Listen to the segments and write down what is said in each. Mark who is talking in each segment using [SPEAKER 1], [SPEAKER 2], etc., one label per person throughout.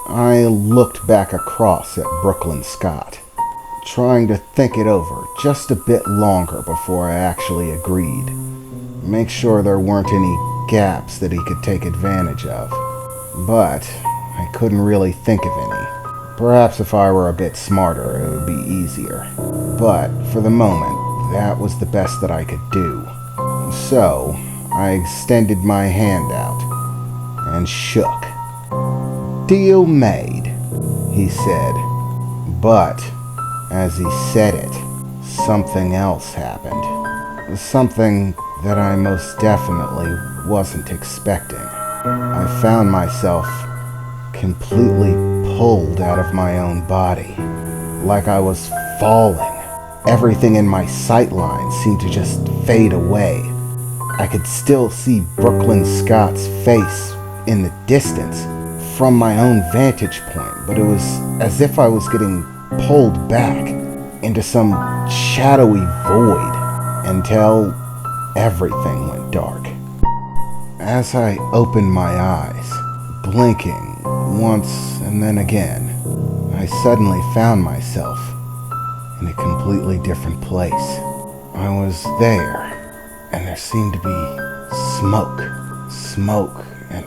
[SPEAKER 1] I looked back across at Brooklyn Scott, trying to think it over just a bit longer before I actually agreed. Make sure there weren't any gaps that he could take advantage of. But I couldn't really think of any. Perhaps if I were a bit smarter, it would be easier. But for the moment, that was the best that I could do. So I extended my hand out and shook. "Deal made," he said. But as he said it, something else happened. Something that I most definitely wasn't expecting. I found myself completely pulled out of my own body, like I was falling. Everything in my sightline seemed to just fade away. I could still see Brooklyn Scott's face in the distance from my own vantage point, but it was as if I was getting pulled back into some shadowy void until everything went dark. As I opened my eyes, blinking once and then again, I suddenly found myself in a completely different place. I was there, and there seemed to be smoke and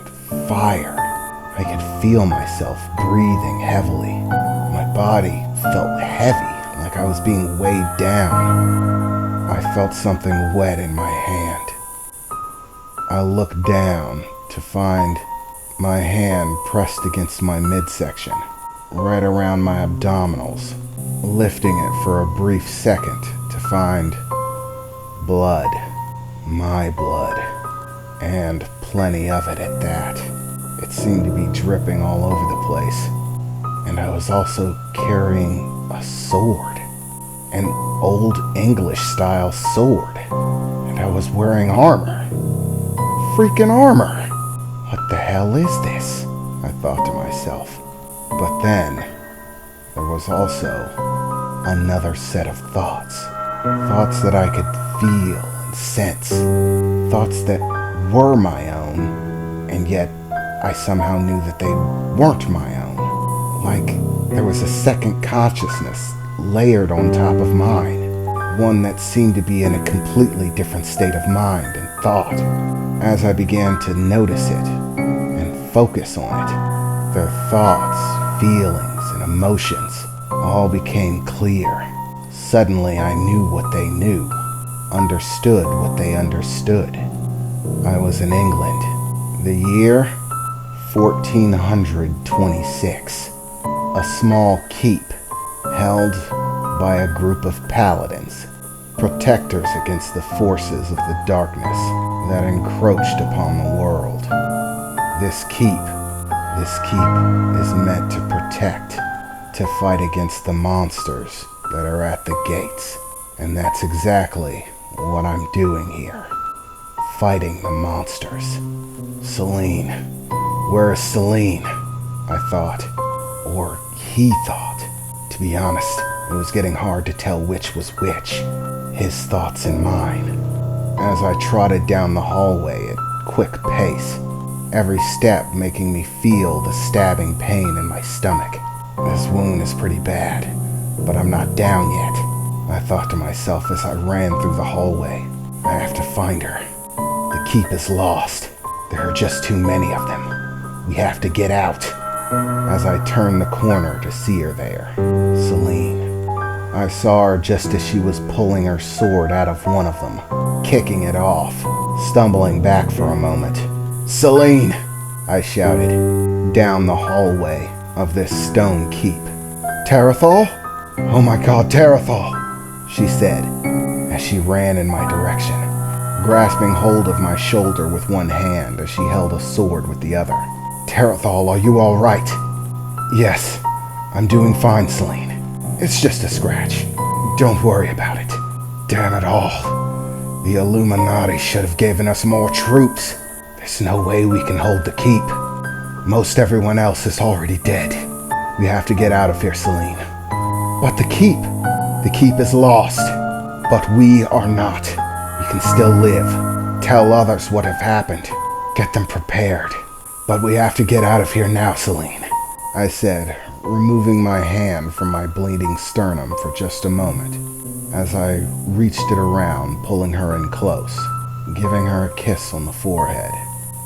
[SPEAKER 1] fire. I could feel myself breathing heavily. My body felt heavy, like I was being weighed down. I felt something wet in my hand. I looked down to find my hand pressed against my midsection, right around my abdominals, lifting it for a brief second to find blood, my blood, and plenty of it at that. It seemed to be dripping all over the place, and I was also carrying a sword, an old English-style sword, and I was wearing armor. Freaking armor! What the hell is this? I thought to myself. But then, there was also another set of thoughts. Thoughts that I could feel and sense. Thoughts that were my own, and yet I somehow knew that they weren't my own. Like there was a second consciousness layered on top of mine. One that seemed to be in a completely different state of mind and thought. As I began to notice it and focus on it, their thoughts, feelings, and emotions all became clear. Suddenly I knew what they knew, understood what they understood. I was in England. The year 1426. A small keep held by a group of paladins, protectors against the forces of the darkness that encroached upon the world. This keep is meant to protect, to fight against the monsters that are at the gates. And that's exactly what I'm doing here. Fighting the monsters. Celine. Where is Celine? I thought. Or he thought. To be honest, it was getting hard to tell which was which. His thoughts and mine. As I trotted down the hallway at quick pace, every step making me feel the stabbing pain in my stomach. This wound is pretty bad, but I'm not down yet, I thought to myself as I ran through the hallway. I have to find her. The keep is lost. There are just too many of them. We have to get out. As I turned the corner to see her there, Celine. I saw her just as she was pulling her sword out of one of them, kicking it off, stumbling back for a moment. "Celine!" I shouted, down the hallway of this stone keep. "Tarathal? Oh my god, Tarathal!" she said, as she ran in my direction, grasping hold of my shoulder with one hand as she held a sword with the other. "Tarathal, are you all right?" "Yes, I'm doing fine, Celine. It's just a scratch. Don't worry about it." "Damn it all. The Illuminati should have given us more troops. There's no way we can hold the keep. Most everyone else is already dead. We have to get out of here, Celine." "But the keep? The keep is lost. But we are not. We can still live. Tell others what have happened. Get them prepared. But we have to get out of here now, Celine." I said, removing my hand from my bleeding sternum for just a moment, as I reached it around, pulling her in close, giving her a kiss on the forehead.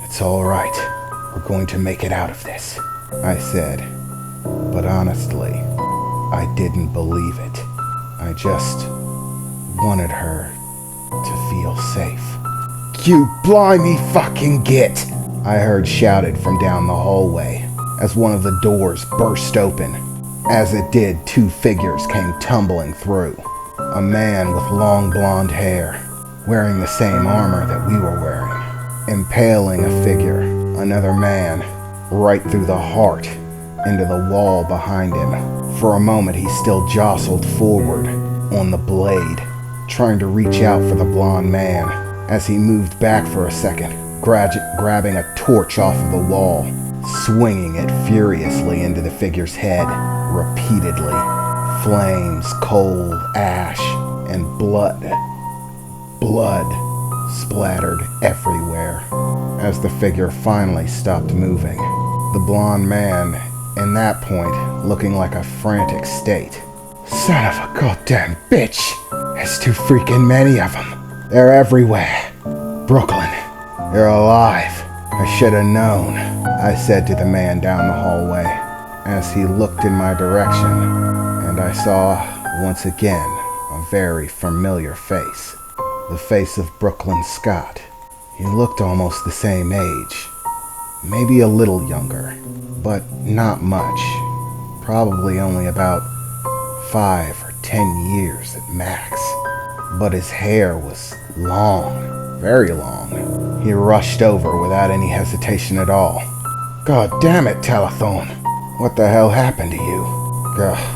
[SPEAKER 1] "It's all right. We're going to make it out of this," I said. But honestly, I didn't believe it. I just wanted her to feel safe. "You blimey fucking git!" I heard shouted from down the hallway as one of the doors burst open. As it did, two figures came tumbling through. A man with long blonde hair, wearing the same armor that we were wearing, impaling a figure, another man, right through the heart, into the wall behind him. For a moment he still jostled forward on the blade, trying to reach out for the blonde man. As he moved back for a second, grabbing a torch off of the wall, swinging it furiously into the figure's head, repeatedly. Flames, coal, ash, and blood splattered everywhere as the figure finally stopped moving. The blonde man, in that point, looking like a frantic state. "Son of a goddamn bitch! There's too freaking many of them. They're everywhere. Brooklyn, you're alive. I should have known," I said to the man down the hallway as he looked in my direction, and I saw, once again, a very familiar face. The face of Brooklyn Scott. He looked almost the same age. Maybe a little younger, but not much. Probably only about 5 or 10 years at max. But his hair was long, very long. He rushed over without any hesitation at all. "God damn it, Telethorn. What the hell happened to you?"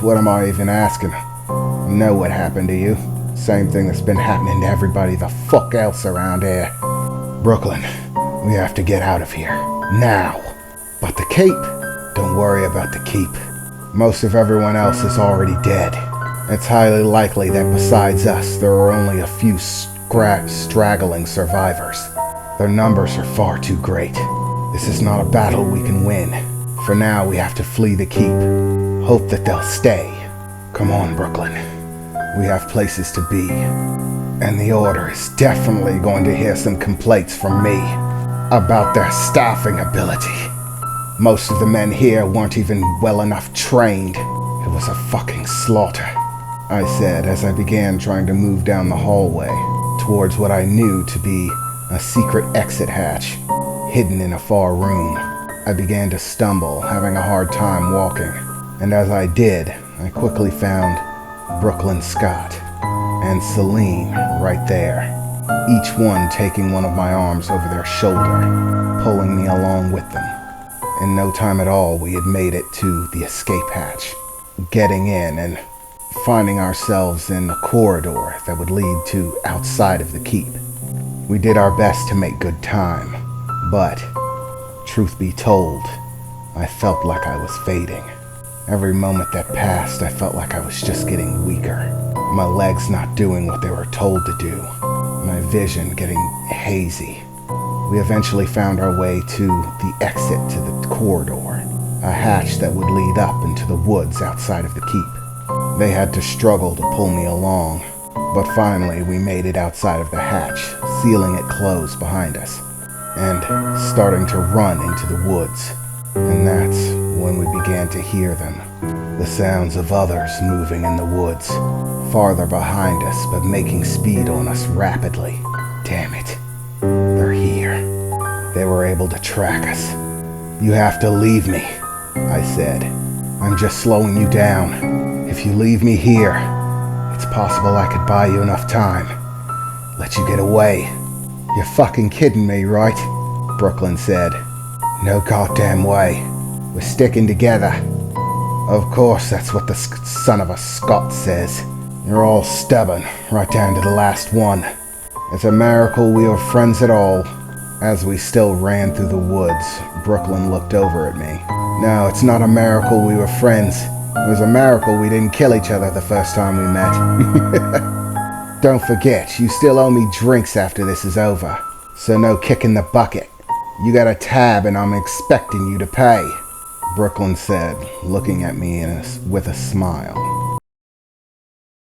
[SPEAKER 1] What am I even asking? I know what happened to you. Same thing that's been happening to everybody the fuck else around here. "Brooklyn, we have to get out of here. Now." "But the keep?" "Don't worry about the keep. Most of everyone else is already dead. It's highly likely that besides us, there are only a few straggling survivors. Their numbers are far too great. This is not a battle we can win. For now, we have to flee the keep. Hope that they'll stay. Come on, Brooklyn. We have places to be. And the Order is definitely going to hear some complaints from me about their staffing ability. Most of the men here weren't even well enough trained. It was a fucking slaughter," I said as I began trying to move down the hallway towards what I knew to be a secret exit hatch hidden in a far room. I began to stumble, having a hard time walking, and as I did, I quickly found Brooklyn Scott and Celine right there, each one taking one of my arms over their shoulder, pulling me along with them. In no time at all, we had made it to the escape hatch, getting in and finding ourselves in a corridor that would lead to outside of the keep. We did our best to make good time, but, truth be told, I felt like I was fading. Every moment that passed, I felt like I was just getting weaker. My legs not doing what they were told to do. My vision getting hazy. We eventually found our way to the exit to the corridor, a hatch that would lead up into the woods outside of the keep. They had to struggle to pull me along, but finally we made it outside of the hatch, sealing it closed behind us, and starting to run into the woods. And that's when we began to hear them. The sounds of others moving in the woods, farther behind us but making speed on us rapidly. Damn it. They're here. They were able to track us. "You have to leave me," I said. "I'm just slowing you down. If you leave me here, it's possible I could buy you enough time. Let you get away." "You're fucking kidding me, right?" Brooklyn said. "No goddamn way. We're sticking together." "Of course, that's what the son of a Scot says. You're all stubborn, right down to the last one. It's a miracle we were friends at all." As we still ran through the woods, Brooklyn looked over at me. "No, it's not a miracle we were friends. It was a miracle we didn't kill each other the first time we met." "Don't forget, you still owe me drinks after this is over. So no kicking the bucket. You got a tab and I'm expecting you to pay." Brooklyn said, looking at me with a smile.